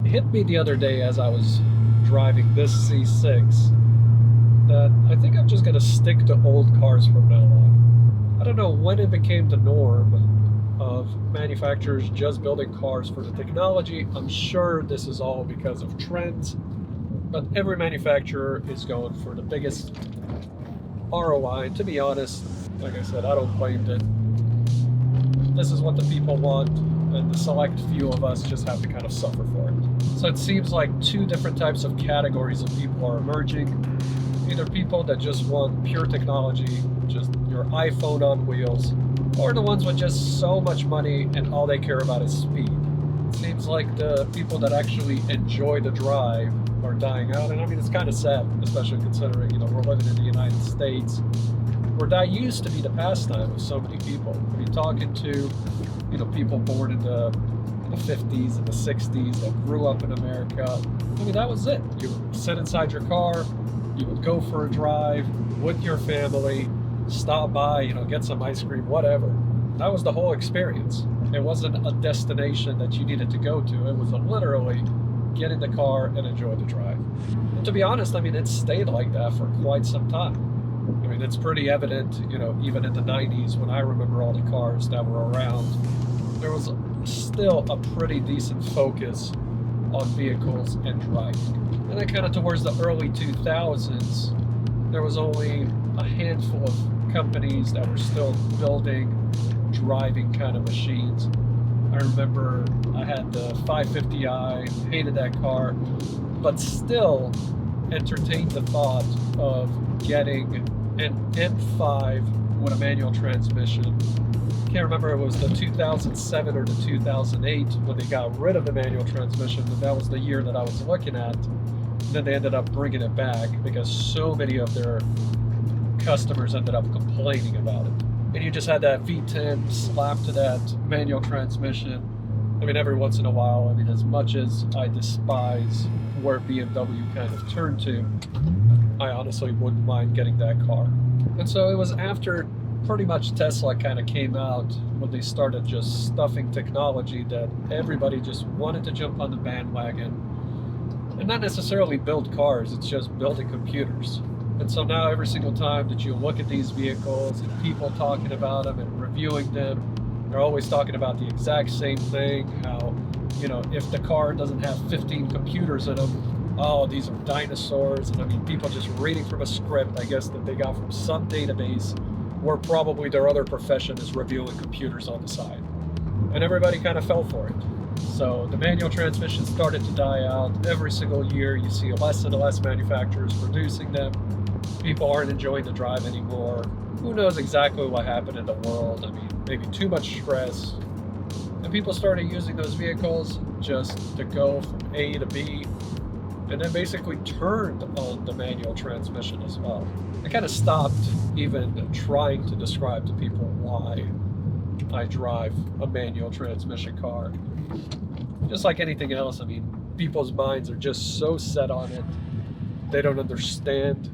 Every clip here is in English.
hit me the other day as I was driving this C6 that I think I'm just going to stick to old cars from now on. I don't know when it became the norm of manufacturers just building cars for the technology. I'm sure this is all because of trends, but every manufacturer is going for the biggest ROI. And to be honest, like I said, I don't blame it. This is what the people want, and the select few of us just have to kind of suffer for it. So it seems like two different types of categories of people are emerging. Either people that just want pure technology, just your iPhone on wheels, or the ones with just so much money and all they care about is speed. It seems like the people that actually enjoy the drive are dying out, and I mean, it's kind of sad, especially considering, you know, we're living in the United States, where that used to be the pastime of so many people. I mean, talking to, you know, people born in the 50s and the 60s that grew up in America, I mean, that was it. You would sit inside your car, you would go for a drive with your family, stop by, you know, get some ice cream, whatever. That was the whole experience. It wasn't a destination that you needed to go to. It was literally get in the car and enjoy the drive. And to be honest, I mean, it stayed like that for quite some time. I mean, it's pretty evident, you know, even in the 90s when I remember all the cars that were around, there was still a pretty decent focus on vehicles and driving. And then kind of towards the early 2000s, there was only a handful of companies that were still building driving kind of machines. I remember I had the 550i, hated that car, but still entertained the thought of getting an M5 with a manual transmission. Can't remember if it was the 2007 or the 2008 when they got rid of the manual transmission, but that was the year that I was looking at. And then they ended up bringing it back because so many of their customers ended up complaining about it. And you just had that V10 slapped to that manual transmission. I mean, every once in a while, I mean, as much as I despise where BMW kind of turned to, I honestly wouldn't mind getting that car. And so it was after pretty much Tesla kind of came out when they started just stuffing technology that everybody just wanted to jump on the bandwagon and not necessarily build cars, it's just building computers. And so now every single time that you look at these vehicles and people talking about them and reviewing them, they're always talking about the exact same thing, how, you know, if the car doesn't have 15 computers in them, oh, these are dinosaurs. And I mean, people just reading from a script, I guess, that they got from some database where probably their other profession is reviewing computers on the side. And everybody kind of fell for it. So the manual transmission started to die out. Every single year you see less and less manufacturers producing them. People aren't enjoying the drive anymore. Who knows exactly what happened in the world? I mean, maybe too much stress. And people started using those vehicles just to go from A to B, and then basically turned on the manual transmission as well. I kind of stopped even trying to describe to people why I drive a manual transmission car. Just like anything else, I mean, people's minds are just so set on it. They don't understand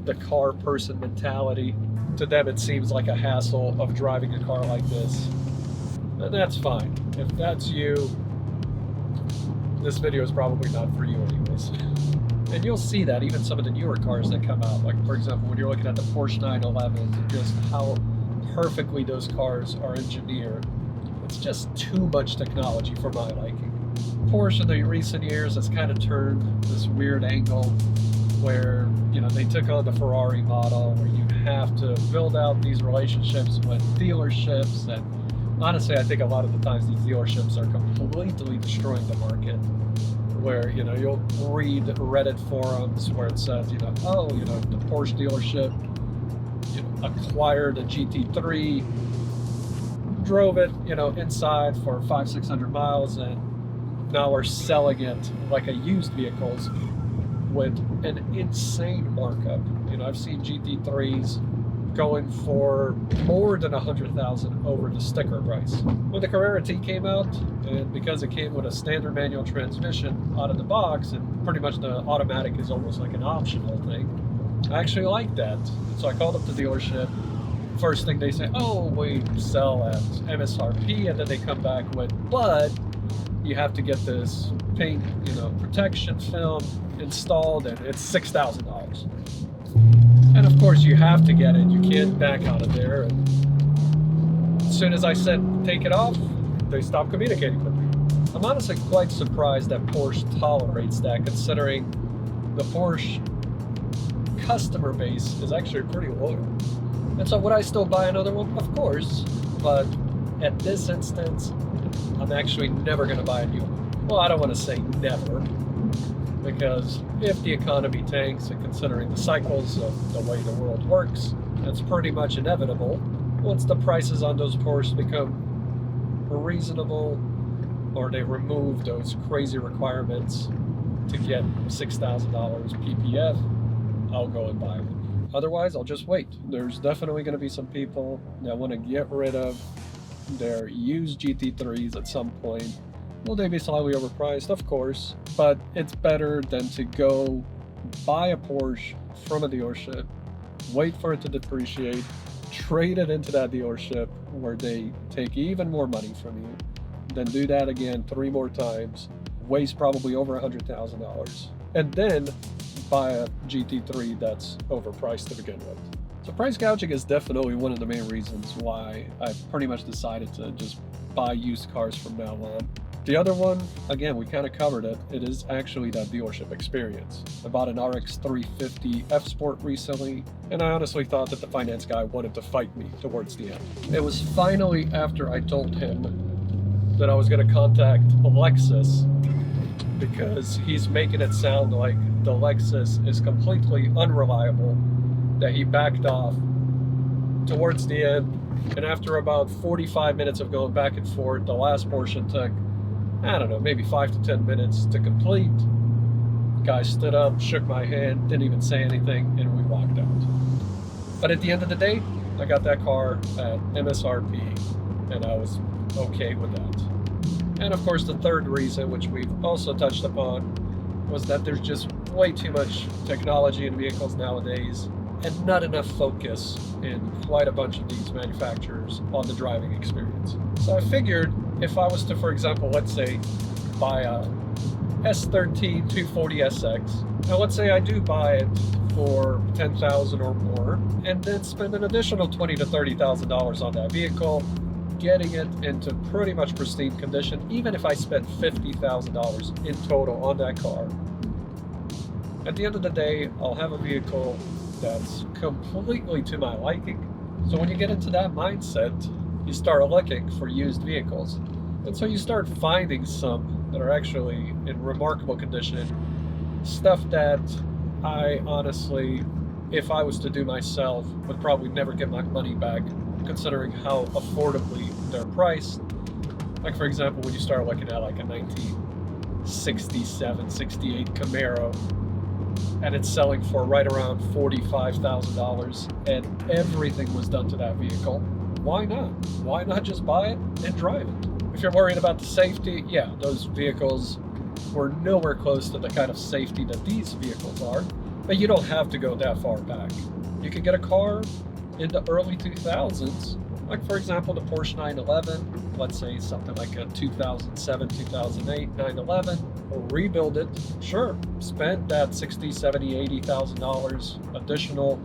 the car person mentality. To them, it seems like a hassle of driving a car like this. And that's fine. If that's you, this video is probably not for you anyways. And you'll see that even some of the newer cars that come out, like for example, when you're looking at the Porsche 911, just how perfectly those cars are engineered. It's just too much technology for my liking. Porsche in the recent years has kind of turned this weird angle where, you know, they took on the Ferrari model where you have to build out these relationships with dealerships, and honestly I think a lot of the times these dealerships are completely destroying the market, where, you know, you'll read Reddit forums where it says, you know, oh, you know, the Porsche dealership, you know, acquired a GT3, drove it, you know, inside for 500-600 miles, and now we're selling it like a used vehicles with an insane markup. You know, I've seen GT3s going for more than $100,000 over the sticker price. When the Carrera T came out, and because it came with a standard manual transmission out of the box, and pretty much the automatic is almost like an optional thing, I actually liked that. So I called up the dealership. First thing they say, oh, we sell at MSRP, and then they come back with, but you have to get this paint, protection film installed, and it's $6,000. And of course, you have to get it. You can't back out of there. And as soon as I said take it off, they stopped communicating with me. I'm honestly quite surprised that Porsche tolerates that, considering the Porsche customer base is actually pretty loyal. And so would I still buy another one? Of course. But at this instance, I'm actually never going to buy a new one. Well, I don't want to say never, because if the economy tanks, and considering the cycles of the way the world works, that's pretty much inevitable. Once the prices on those Porsches become reasonable, or they remove those crazy requirements to get $6,000 PPF, I'll go and buy one. Otherwise, I'll just wait. There's definitely going to be some people that want to get rid of their used GT3s at some point. Will they be slightly overpriced? Of course, but it's better than to go buy a Porsche from a dealership, wait for it to depreciate, trade it into that dealership where they take even more money from you, then do that again 3 more times, waste probably over $100,000, and then buy a GT3 that's overpriced to begin with. So price gouging is definitely one of the main reasons why I've pretty much decided to just buy used cars from now on. The other one, again, we kind of covered it. It is actually that dealership experience. I bought an RX350 F-Sport recently, and I honestly thought that the finance guy wanted to fight me towards the end. It was finally after I told him that I was going to contact Lexus, because he's making it sound like the Lexus is completely unreliable, that he backed off towards the end. And after about 45 minutes of going back and forth, the last portion took, I don't know, maybe 5 to 10 minutes to complete. Guy stood up, shook my hand, didn't even say anything, and we walked out. But at the end of the day, I got that car at MSRP, and I was okay with that. And of course, the third reason, which we've also touched upon, was that there's just way too much technology in vehicles nowadays, and not enough focus in quite a bunch of these manufacturers on the driving experience. So I figured if I was to, for example, let's say buy a S13 240SX, now let's say I do buy it for $10,000 or more, and then spend an additional $20,000 to $30,000 on that vehicle, getting it into pretty much pristine condition, even if I spent $50,000 in total on that car. At the end of the day, I'll have a vehicle that's completely to my liking. So when you get into that mindset, you start looking for used vehicles. And so you start finding some that are actually in remarkable condition, stuff that I honestly, if I was to do myself, would probably never get my money back, considering how affordably they're priced. Like for example, when you start looking at like a 1967, 68 Camaro, and it's selling for right around $45,000, and everything was done to that vehicle, why not? Why not just buy it and drive it? If you're worried about the safety, yeah, those vehicles were nowhere close to the kind of safety that these vehicles are, but you don't have to go that far back. You can get a car in the early 2000s, like for example the Porsche 911, let's say something like a 2007, 2008 911, or rebuild it, sure, spend that $60,000, $70,000, $80,000 additional,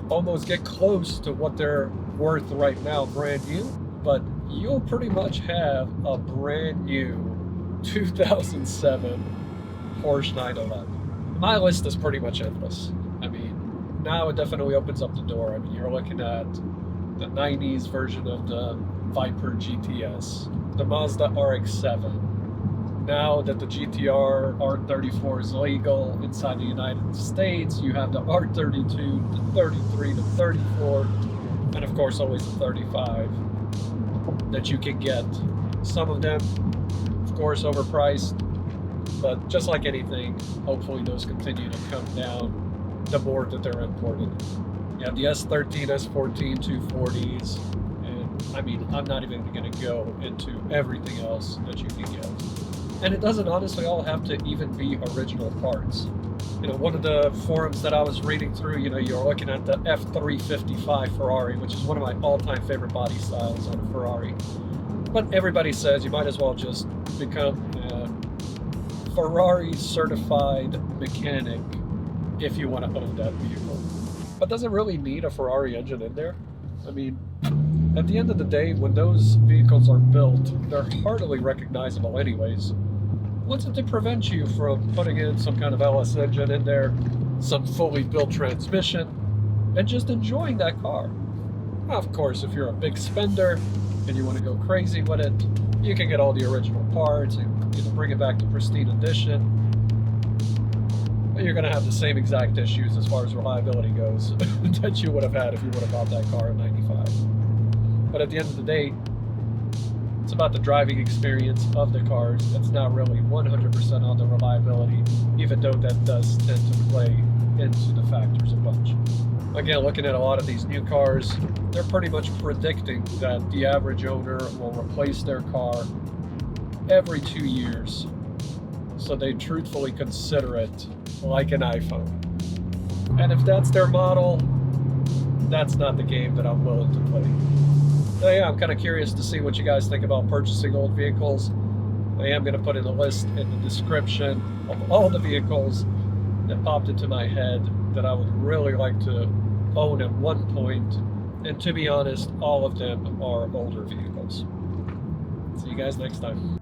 almost get close to what they're worth right now brand new, but you'll pretty much have a brand new 2007 Porsche 911. My list is pretty much endless. I mean, now it definitely opens up the door. I mean, you're looking at the 90s version of the Viper GTS, the Mazda RX-7. Now that the GT-R R34 is legal inside the United States, you have the R32, the 33, the 34, and of course always the 35 that you can get. Some of them, of course, overpriced, but just like anything, hopefully those continue to come down the more that they're imported. You have the S13, S14, 240s, and I mean, I'm not even going to go into everything else that you can get. And it doesn't honestly all have to even be original parts. You know, one of the forums that I was reading through, you know, you're looking at the F350 Ferrari, which is one of my all-time favorite body styles on a Ferrari. But everybody says you might as well just become Ferrari certified mechanic if you want to own that vehicle. But does it really need a Ferrari engine in there? I mean, at the end of the day, when those vehicles are built, they're hardly recognizable anyways. What's it to prevent you from putting in some kind of LS engine in there, some fully built transmission, and just enjoying that car? Of course, if you're a big spender and you want to go crazy with it, you can get all the original parts and bring it back to pristine condition. But you're going to have the same exact issues as far as reliability goes that you would have had if you would have bought that car in '95. But at the end of the day, it's about the driving experience of the cars. It's not really 100% on the reliability, even though that does tend to play into the factors a bunch. Again, looking at a lot of these new cars, they're pretty much predicting that the average owner will replace their car every 2 years. So they truthfully consider it like an iPhone. And if that's their model, that's not the game that I'm willing to play. So yeah, I'm kind of curious to see what you guys think about purchasing old vehicles. I am going to put in a list in the description of all the vehicles that popped into my head that I would really like to own at one point. And to be honest, all of them are older vehicles. See you guys next time.